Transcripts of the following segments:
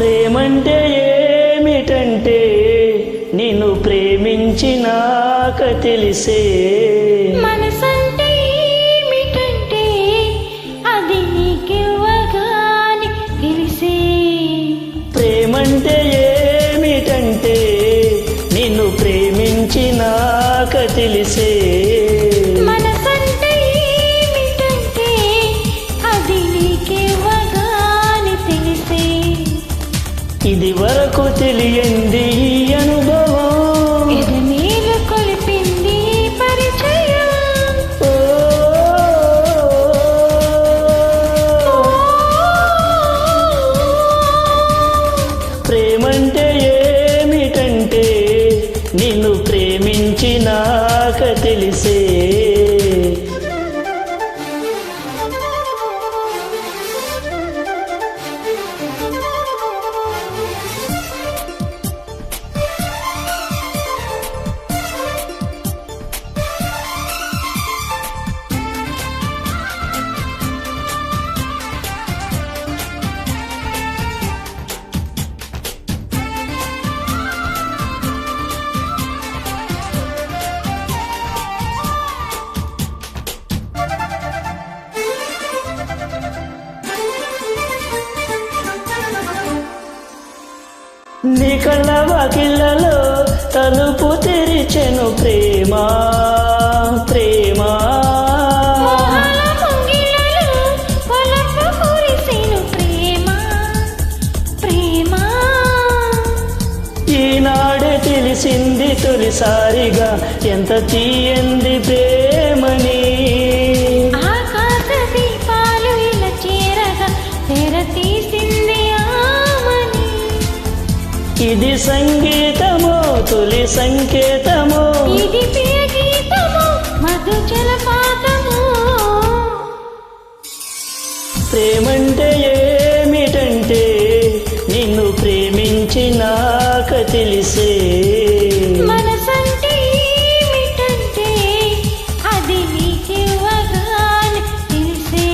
ప్రేమంటే ఏమిటంటే నిన్ను ప్రేమించినాక తెలిసే. మనసంటే ఏమిటంటే అది నీకివ్వగానే తెలిసే. ప్రేమంటే ఏమిటంటే నిన్ను ప్రేమించినాక తెలిసే. మనసంటే ఏమిటంటే అది నీకివ్వగానే తెలిసే. ఇది వరకు తెలియంది ఈ అనుభవం, ఎదమేలు కొలిపింది పరిచయం. ప్రేమంటే ఏమిటంటే నిన్ను ప్రేమించినాక తెలిసే. నీ కళ్ళ వాకిళ్ళలో తలుపు తెరిచెను ప్రేమ, ప్రేమ. మోహాల ముంగిళ్ళలో వలపు కురిసెను ప్రేమ, ప్రేమ. ఈనాడే తెలిసింది తొలిసారిగా ఎంత తీయంది ప్రేమని. ఆకాశ దీపాలు ఇలా చేరగా తెర తీసింది ఆమని. ఇది సంగీతమో తొలి సంకేతమో, ఇది ప్రియ గీతము మధు జలపాతము. ప్రేమంటే ఏమిటంటే నిన్ను ప్రేమించినాక తెలిసే. మనసంటే ఏమిటంటే అది నీకివ్వగానే తెలిసే.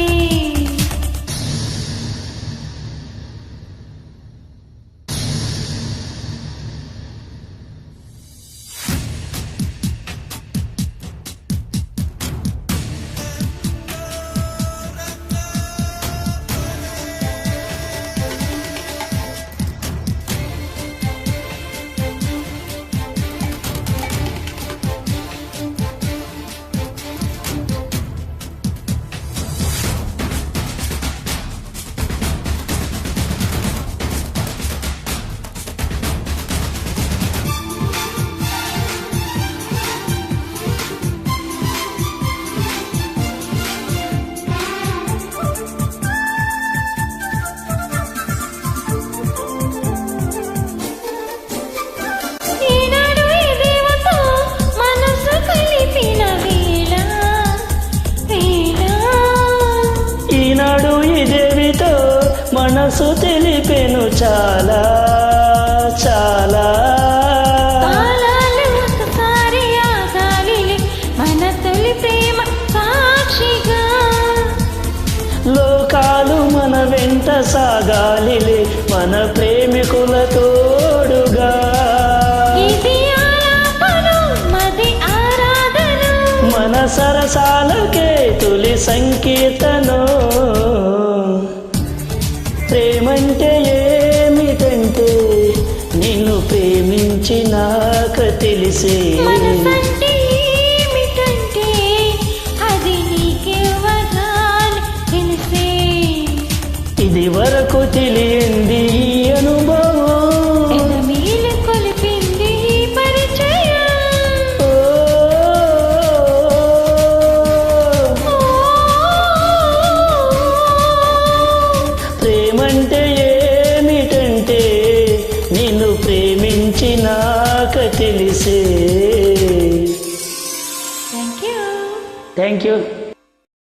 ఈనాడు ఈ దేవితో మనసు తెలిపెను చాలా, చాలా. ఒకసారి ఆగాలిలే మన తొలి ప్రేమ సాక్షిగా. లోకాలు మన వెంట సాగాలిలే మన ప్రేమికుల తోడుగా. ఇది ఆలాపన మది ఆరాధన, మన సరసాలకే తొలి సంకీర్తనో. ప్రేమంటే ఏమిటంటే నిన్ను ప్రేమించినాక తెలిసే. మనసంటే ఏమిటంటే అది నీకివ్వగానే తెలిసే. ఇది వరకు తెలియంది ఈ అనుభవం, ఎదమేలు కొలిపింది పరిచయం. ప్రేమంటే ఏమిటంటే నిన్ను ప్రేమించినాక తెలిసే. Thank you. Thank you.